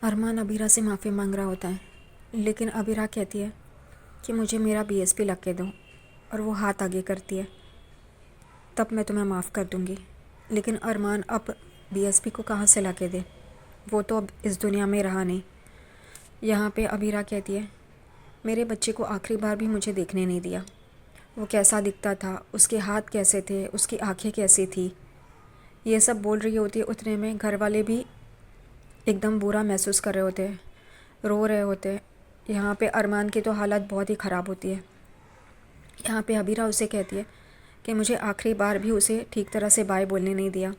अरमान अबीरा से माफ़ी मांग रहा होता है, लेकिन अबीरा कहती है कि मुझे मेरा बीएसपी ला के दो, और वो हाथ आगे करती है, तब मैं तुम्हें माफ़ कर दूँगी। लेकिन अरमान अब बीएसपी को कहाँ से ला के दे, वो तो अब इस दुनिया में रहा नहीं। यहाँ पे अबीरा कहती है, मेरे बच्चे को आखिरी बार भी मुझे देखने नहीं दिया। वो कैसा दिखता था, उसके हाथ कैसे थे, उसकी आंखें कैसी थी, ये सब बोल रही होती है। उतने में घर वाले भी एकदम बुरा महसूस कर रहे होते हैं, रो रहे होते हैं। यहाँ पे अरमान की तो हालत बहुत ही ख़राब होती है। यहाँ पे अबीरा उसे कहती है कि मुझे आखिरी बार भी उसे ठीक तरह से बाय बोलने नहीं दिया।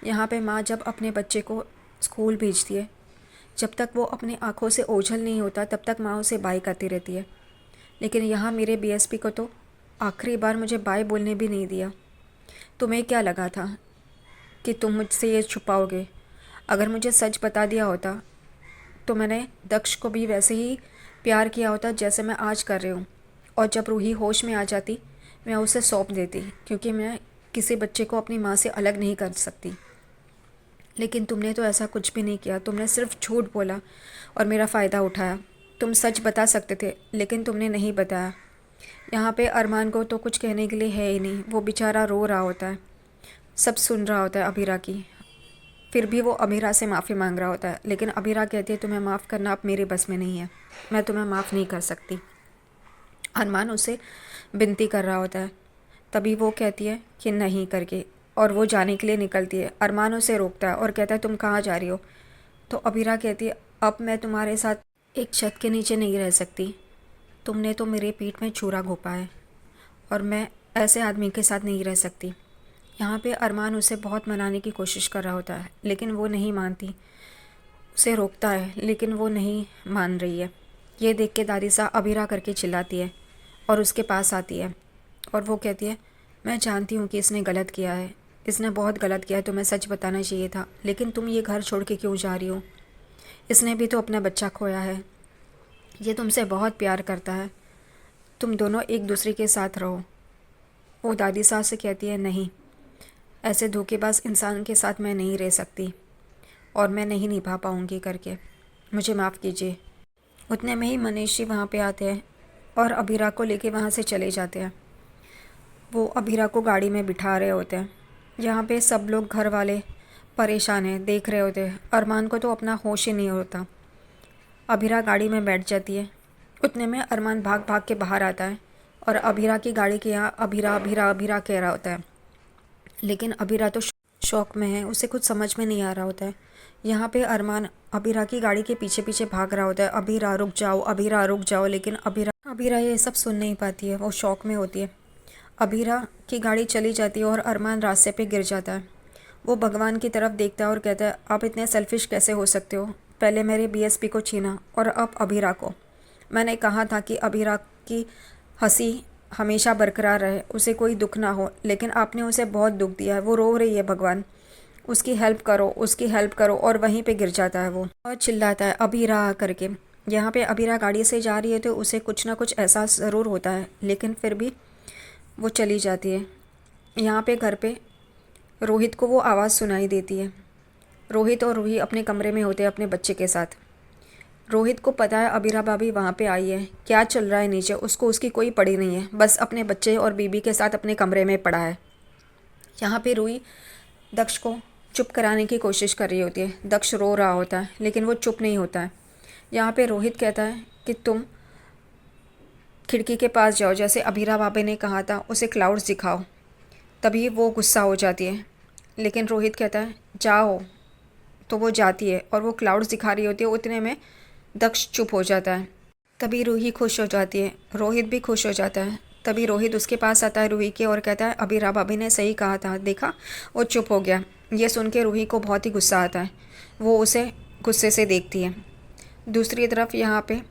यहाँ पे माँ जब अपने बच्चे को स्कूल भेजती है, जब तक वो अपनी आँखों से ओझल नहीं होता तब तक माँ उसे बाय करती रहती है। लेकिन यहाँ मेरे बीएसपी को तो आखिरी बार मुझे बाय बोलने भी नहीं दिया। तुम्हें क्या लगा था कि तुम मुझसे ये छुपाओगे? अगर मुझे सच बता दिया होता तो मैंने दक्ष को भी वैसे ही प्यार किया होता जैसे मैं आज कर रही हूँ। और जब रूही होश में आ जाती, मैं उसे सौंप देती, क्योंकि मैं किसी बच्चे को अपनी माँ से अलग नहीं कर सकती। लेकिन तुमने तो ऐसा कुछ भी नहीं किया, तुमने सिर्फ झूठ बोला और मेरा फ़ायदा उठाया। तुम सच बता सकते थे, लेकिन तुमने नहीं बताया। यहाँ पे अरमान को तो कुछ कहने के लिए है ही नहीं, वो बेचारा रो रहा होता है, सब सुन रहा होता है अबीरा की। फिर भी वो अबीरा से माफ़ी मांग रहा होता है, लेकिन अबीरा कहती है तुम्हें माफ़ करना अब मेरे बस में नहीं है, मैं तुम्हें माफ़ नहीं कर सकती। अरमान उसे विनती कर रहा होता है, तभी वो कहती है कि नहीं करके, और वो जाने के लिए निकलती है। अरमान उसे रोकता है और कहता है तुम कहाँ जा रही हो? तो अबीरा कहती है अब मैं तुम्हारे साथ एक छत के नीचे नहीं रह सकती। तुमने तो मेरे पीठ में छुरा घोंपा है, और मैं ऐसे आदमी के साथ नहीं रह सकती। यहाँ पे अरमान उसे बहुत मनाने की कोशिश कर रहा होता है, लेकिन वो नहीं मानती। उसे रोकता है, लेकिन वो नहीं मान रही है। ये देख के दादी अबीरा करके चिल्लाती है और उसके पास आती है, और वो कहती है मैं जानती हूँ कि इसने गलत किया है, इसने बहुत गलत किया है, तुम्हें सच बताना चाहिए था, लेकिन तुम ये घर छोड़ के क्यों जा रही हो? इसने भी तो अपना बच्चा खोया है, ये तुमसे बहुत प्यार करता है, तुम दोनों एक दूसरे के साथ रहो। वो दादी साहब से कहती है नहीं, ऐसे धोखेबाज इंसान के साथ मैं नहीं रह सकती, और मैं नहीं निभा पाऊँगी करके, मुझे माफ़ कीजिए। उतने में ही मनीष जी वहाँ पे आते हैं और अबीरा को लेके वहाँ से चले जाते हैं। वो अबीरा को गाड़ी में बिठा रहे होते हैं। यहाँ पे सब लोग घर वाले परेशान हैं, देख रहे होते हैं। अरमान को तो अपना होश ही नहीं होता। अबीरा गाड़ी में बैठ जाती है। उतने में अरमान भाग भाग के बाहर आता है और अबीरा की गाड़ी के यहाँ अबीरा अबीरा अबीरा कह रहा होता है, लेकिन अबीरा तो शौक में है, उसे कुछ समझ में नहीं आ रहा होता है। यहाँ पे अरमान अबीरा की गाड़ी के पीछे पीछे भाग रहा होता है, अबीरा रुक जाओ, अबीरा रुक जाओ, लेकिन अबीरा अबीरा ये सब सुन नहीं पाती है, वो शौक में होती है। अबीरा की गाड़ी चली जाती है और अरमान रास्ते पे गिर जाता है। वो भगवान की तरफ देखता है और कहता है आप इतने सेल्फिश कैसे हो सकते हो? पहले मेरे बीएसपी को छीना और अब अबीरा को। मैंने कहा था कि अबीरा की हंसी हमेशा बरकरार रहे, उसे कोई दुख ना हो, लेकिन आपने उसे बहुत दुख दिया है। वो रो रही है, भगवान उसकी हेल्प करो, उसकी हेल्प करो। और वहीं पे गिर जाता है वो और चिल्लाता है अबीरा करके। यहाँ पे अबीरा गाड़ी से जा रही है तो उसे कुछ ना कुछ एहसास ज़रूर होता है, लेकिन फिर भी वो चली जाती है। यहाँ पे घर पे रोहित को वो आवाज़ सुनाई देती है। रोहित और रूही अपने कमरे में होते हैं अपने बच्चे के साथ। रोहित को पता है अबीरा भाभी वहाँ पे आई है, क्या चल रहा है नीचे उसको उसकी कोई पड़ी नहीं है, बस अपने बच्चे और बीबी के साथ अपने कमरे में पड़ा है। यहाँ पे रूही दक्ष को चुप कराने की कोशिश कर रही होती है। दक्ष रो रहा होता है, लेकिन वो चुप नहीं होता है। यहाँ पे रोहित कहता है कि तुम खिड़की के पास जाओ, जैसे अबीरा भाभी ने कहा था, उसे क्लाउड्स दिखाओ। तभी वो गुस्सा हो जाती है, लेकिन रोहित कहता है जाओ। तो वो जाती है और वो क्लाउड्स दिखा रही होती है। उतने में दक्ष चुप हो जाता है। तभी रूही खुश हो जाती है, रोहित भी खुश हो जाता है। तभी रोहित उसके पास आता है रूही के और कहता है अबीरा भाभी ने सही कहा था, देखा वो चुप हो गया। ये सुन के रूही को बहुत ही गुस्सा आता है, वो उसे गुस्से से देखती है। दूसरी तरफ यहाँ पे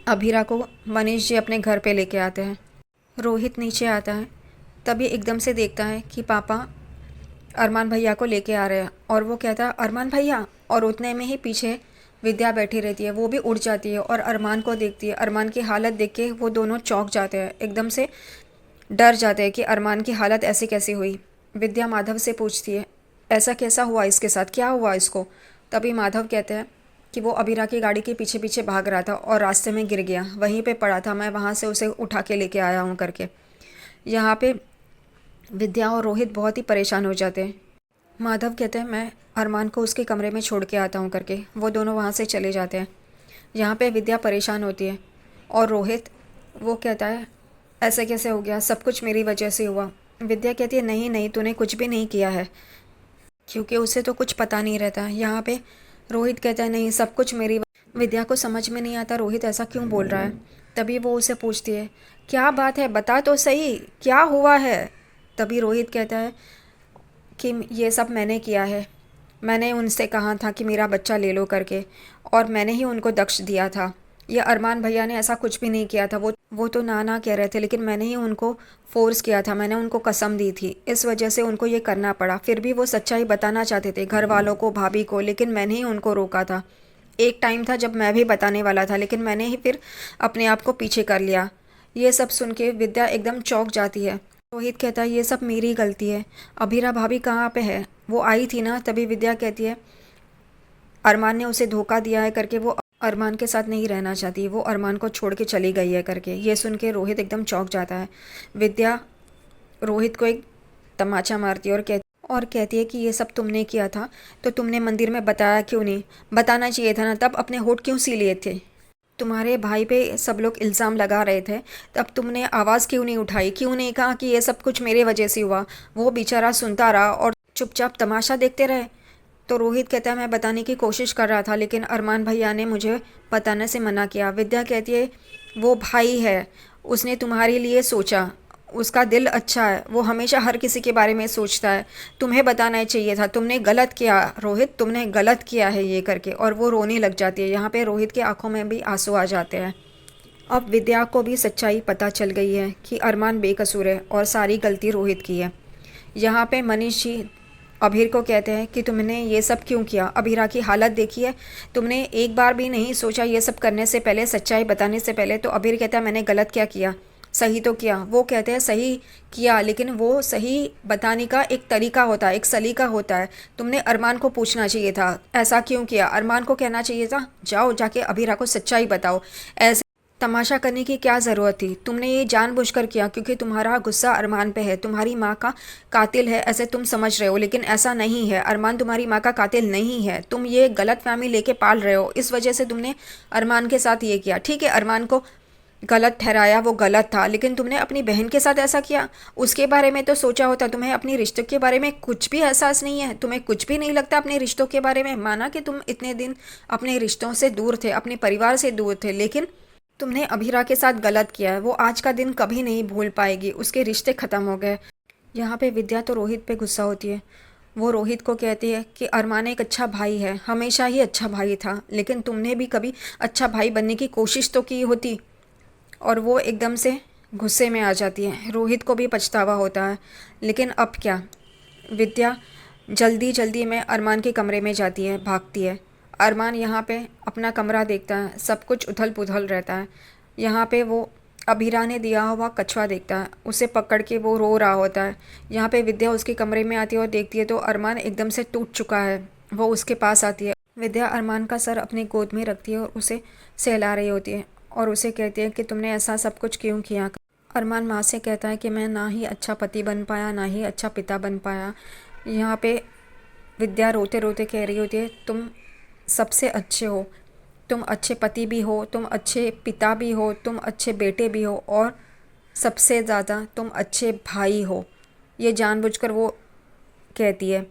अबीरा को मनीष जी अपने घर पे लेके आते हैं। रोहित नीचे आता है, तभी एकदम से देखता है कि पापा अरमान भैया को लेके आ रहे हैं, और वो कहता है अरमान भैया, और उतने में ही पीछे विद्या बैठी रहती है। वो भी उड़ जाती है और अरमान को देखती है। अरमान की हालत देख के वो दोनों चौंक जाते हैं, एकदम से डर जाते हैं कि अरमान की हालत ऐसी कैसी हुई। विद्या माधव से पूछती है ऐसा कैसा हुआ इसके साथ, क्या हुआ इसको? तभी माधव कहते हैं कि वो अबीरा की गाड़ी के पीछे पीछे भाग रहा था और रास्ते में गिर गया, वहीं पे पड़ा था, मैं वहाँ से उसे उठा के लेके आया हूँ करके। यहाँ पे विद्या और रोहित बहुत ही परेशान हो जाते हैं। माधव कहते हैं मैं अरमान को उसके कमरे में छोड़ के आता हूँ करके। वो दोनों वहाँ से चले जाते हैं। यहाँ पे विद्या परेशान होती है और रोहित वो कहता है ऐसे कैसे हो गया, सब कुछ मेरी वजह से हुआ। विद्या कहती है नहीं नहीं, तूने कुछ भी नहीं किया है, क्योंकि उसे तो कुछ पता नहीं रहता। यहाँ पे रोहित कहता है नहीं, सब कुछ विद्या को समझ में नहीं आता रोहित ऐसा क्यों बोल रहा है। तभी वो उसे पूछती है क्या बात है, बता तो सही, क्या हुआ है। तभी रोहित कहता है कि ये सब मैंने किया है, मैंने उनसे कहा था कि मेरा बच्चा ले लो करके, और मैंने ही उनको दक्ष दिया था। ये अरमान भैया ने ऐसा कुछ भी नहीं किया था, वो तो ना ना कह रहे थे, लेकिन मैंने ही उनको फोर्स किया था, मैंने उनको कसम दी थी, इस वजह से उनको ये करना पड़ा। फिर भी वो सच्चाई बताना चाहते थे घर वालों को, भाभी को, लेकिन मैंने ही उनको रोका था। एक टाइम था जब मैं भी बताने वाला था, लेकिन मैंने ही फिर अपने आप को पीछे कर लिया। ये सब सुन के विद्या एकदम चौंक जाती है। रोहित कहता है ये सब मेरी गलती है, अभीरा भाभी कहाँ पे है, वो आई थी ना। तभी विद्या कहती है अरमान ने उसे धोखा दिया है करके, वो अरमान के साथ नहीं रहना चाहती, वो अरमान को छोड़ के चली गई है करके। ये सुन के रोहित एकदम चौंक जाता है। विद्या रोहित को एक तमाचा मारती है और कहती है कि ये सब तुमने किया था, तो तुमने मंदिर में बताया क्यों नहीं, बताना चाहिए था ना, तब अपने होठ क्यों सी लिए थे। तुम्हारे भाई पे सब लोग इल्ज़ाम लगा रहे थे, तब तुमने आवाज़ क्यों नहीं उठाई, क्यों नहीं कहा कि ये सब कुछ मेरे वजह से हुआ। वो बेचारा सुनता रहा और चुपचाप तमाशा देखते रहे। तो रोहित कहता है मैं बताने की कोशिश कर रहा था, लेकिन अरमान भैया ने मुझे बताने से मना किया। विद्या कहती है वो भाई है, उसने तुम्हारे लिए सोचा, उसका दिल अच्छा है, वो हमेशा हर किसी के बारे में सोचता है, तुम्हें बताना ही चाहिए था, तुमने गलत किया रोहित, तुमने गलत किया है ये करके। और वो रोने लग जाती है। यहाँ पे रोहित की आंखों में भी आंसू आ जाते हैं। अब विद्या को भी सच्चाई पता चल गई है कि अरमान बेकसूर है और सारी गलती रोहित की है। यहाँ पे मनीष जी अभीर को कहते हैं कि तुमने ये सब क्यों किया, अभीरा की हालत देखी है, तुमने एक बार भी नहीं सोचा ये सब करने से पहले, सच्चाई बताने से पहले। तो अभीर कहता है मैंने गलत क्या किया, सही तो किया। वो कहते हैं सही किया, लेकिन वो सही बताने का एक तरीका होता है, एक सलीका होता है। तुमने अरमान को पूछना चाहिए था ऐसा क्यों किया, अरमान को कहना चाहिए था जाओ जाके अभीरा को सच्चाई बताओ, ऐसे तमाशा करने की क्या ज़रूरत थी। तुमने ये जानबूझकर किया क्योंकि तुम्हारा गुस्सा अरमान पे है, तुम्हारी माँ का कातिल है ऐसे तुम समझ रहे हो, लेकिन ऐसा नहीं है, अरमान तुम्हारी माँ का कातिल नहीं है, तुम ये गलत फहमी लेके पाल रहे हो, इस वजह से तुमने अरमान के साथ ये किया। ठीक है, अरमान को गलत ठहराया, वो गलत था, लेकिन तुमने अपनी बहन के साथ ऐसा किया, उसके बारे में तो सोचा होता। तुम्हें अपनी रिश्तों के बारे में कुछ भी एहसास नहीं है, तुम्हें कुछ भी नहीं लगता अपने रिश्तों के बारे में। माना कि तुम इतने दिन अपने रिश्तों से दूर थे, अपने परिवार से दूर थे, लेकिन तुमने अभीरा के साथ गलत किया है, वो आज का दिन कभी नहीं भूल पाएगी, उसके रिश्ते ख़त्म हो गए। यहाँ पे विद्या तो रोहित पे गुस्सा होती है। वो रोहित को कहती है कि अरमान एक अच्छा भाई है, हमेशा ही अच्छा भाई था, लेकिन तुमने भी कभी अच्छा भाई बनने की कोशिश तो की होती। और वो एकदम से गुस्से में आ जाती है। रोहित को भी पछतावा होता है, लेकिन अब क्या। विद्या जल्दी जल्दी में अरमान के कमरे में जाती है, भागती है। अरमान यहाँ पे अपना कमरा देखता है, सब कुछ उथल पुथल रहता है। यहाँ पे वो अभीरा ने दिया हुआ कछुआ देखता है, उसे पकड़ के वो रो रहा होता है। यहाँ पे विद्या उसके कमरे में आती है और देखती है तो अरमान एकदम से टूट चुका है। वो उसके पास आती है। विद्या अरमान का सर अपनी गोद में रखती है और उसे सहला रही होती है और उसे कहती है कि तुमने ऐसा सब कुछ क्यों किया। अरमान माँ से कहता है कि मैं ना ही अच्छा पति बन पाया, ना ही अच्छा पिता बन पाया। यहाँ पे विद्या रोते रोते कह रही होती है तुम सबसे अच्छे हो, तुम अच्छे पति भी हो, तुम अच्छे पिता भी हो, तुम अच्छे बेटे भी हो, और सबसे ज़्यादा तुम अच्छे भाई हो। ये जानबूझकर वो कहती है।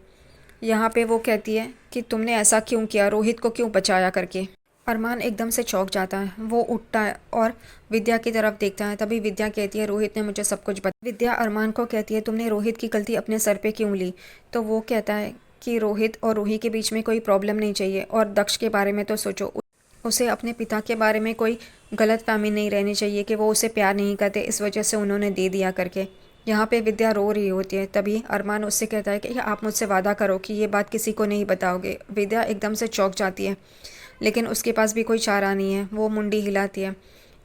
यहाँ पे वो कहती है कि तुमने ऐसा क्यों किया, रोहित को क्यों बचाया करके। अरमान एकदम से चौंक जाता है। वो उठता है और विद्या की तरफ देखता है। तभी विद्या कहती है रोहित ने मुझे सब कुछ बताया। विद्या अरमान को कहती है तुमने रोहित की गलती अपने सर पे क्यों ली। तो वो कहता है कि रोहित और रूही के बीच में कोई प्रॉब्लम नहीं चाहिए, और दक्ष के बारे में तो सोचो, उसे अपने पिता के बारे में कोई गलत फहमी नहीं रहनी चाहिए कि वो उसे प्यार नहीं करते, इस वजह से उन्होंने दे दिया करके। यहाँ पे विद्या रो रही होती है। तभी अरमान उससे कहता है कि आप मुझसे वादा करो कि ये बात किसी को नहीं बताओगे। विद्या एकदम से चौंक जाती है, लेकिन उसके पास भी कोई चारा नहीं है। वो मुंडी हिलाती है।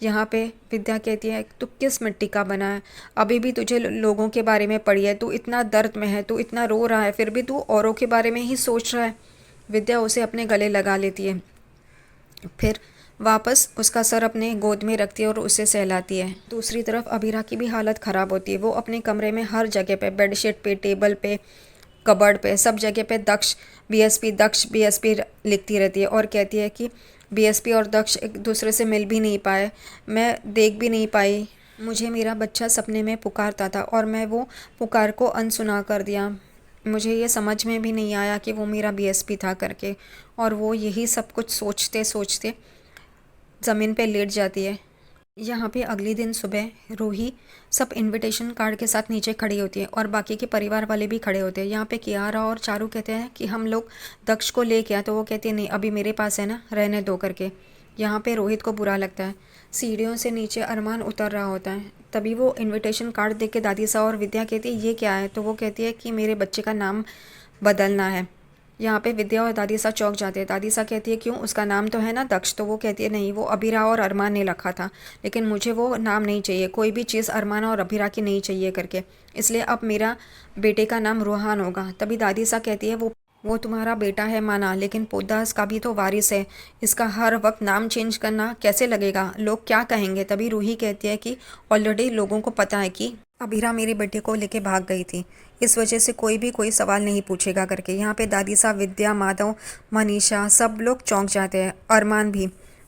यहाँ पे विद्या कहती है तू किस मिट्टी का बना है, अभी भी तुझे लोगों के बारे में पड़ी है, तू इतना दर्द में है, तू इतना रो रहा है, फिर भी तू औरों के बारे में ही सोच रहा है। विद्या उसे अपने गले लगा लेती है फिर वापस उसका सर अपने गोद में रखती है और उसे सहलाती है। दूसरी तरफ अबीरा की भी हालत ख़राब होती है। वो अपने कमरे में हर जगह पे, बेडशीट पे, टेबल पे, कबर्ड पे, सब जगह पे दक्ष बीएसपी लिखती रहती है और कहती है कि बीएसपी और दक्ष एक दूसरे से मिल भी नहीं पाए, मैं देख भी नहीं पाई। मुझे मेरा बच्चा सपने में पुकारता था और मैं वो पुकार को अनसुना कर दिया। मुझे ये समझ में भी नहीं आया कि वो मेरा बीएसपी था करके। और वो यही सब कुछ सोचते सोचते ज़मीन पे लेट जाती है। यहाँ पे अगले दिन सुबह रूही सब इनविटेशन कार्ड के साथ नीचे खड़ी होती है और बाकी के परिवार वाले भी खड़े होते हैं। यहाँ पे कियारा और चारू कहते हैं कि हम लोग दक्ष को लेके आए, तो वो कहती है नहीं, अभी मेरे पास है ना, रहने दो करके। यहाँ पे रोहित को बुरा लगता है। सीढ़ियों से नीचे अरमान उतर रहा होता है, तभी वो इन्विटेशन कार्ड देख के दादी सा और विद्या कहती है ये क्या है, तो वो कहती है कि मेरे बच्चे का नाम बदलना है। यहाँ पे विद्या और दादी सा चौंक जाते हैं। दादी सा कहती है क्यों, उसका नाम तो है ना दक्ष, तो वो कहती है नहीं, वो अबीरा और अरमान ने रखा था, लेकिन मुझे वो नाम नहीं चाहिए, कोई भी चीज़ अरमान और अबीरा की नहीं चाहिए करके, इसलिए अब मेरा बेटे का नाम रूहान होगा। तभी दादी सा कहती है वो तुम्हारा बेटा है माना, लेकिन पोदास का भी तो वारिस है, इसका हर वक्त नाम चेंज करना कैसे लगेगा, लोग क्या कहेंगे। तभी रूही कहती है कि ऑलरेडी लोगों को पता है कि अबीरा मेरे बेटे को लेके भाग गई थी, इस वजह से कोई भी कोई सवाल नहीं पूछेगा करके। यहाँ पे दादी साहब, विद्या, माधव, मनीषा सब लोग चौंक जाते हैं, अरमान भी।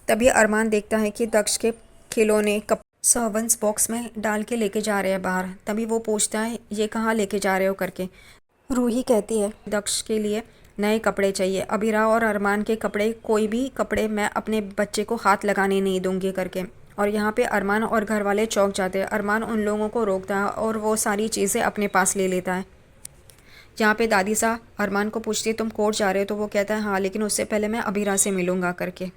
तभी अरमान देखता है कि दक्ष के खिलौने सर्वेंट्स बॉक्स में डाल के लेके जा रहे हैं बाहर। तभी वो पूछता है ये कहाँ लेके जा रहे हो करके। रूही कहती है दक्ष के लिए नए कपड़े चाहिए, अबीरा और अरमान के कपड़े, कोई भी कपड़े मैं अपने बच्चे को हाथ लगाने नहीं दूंगी करके। और यहाँ पे अरमान और घर वाले चौंक जाते हैं। अरमान उन लोगों को रोकता है और वो सारी चीज़ें अपने पास ले लेता है। यहाँ पे दादी सा अरमान को पूछती है तुम कोर्ट जा रहे हो, तो वो कहता है हाँ, लेकिन उससे पहले मैं अबीरा से मिलूंगा करके।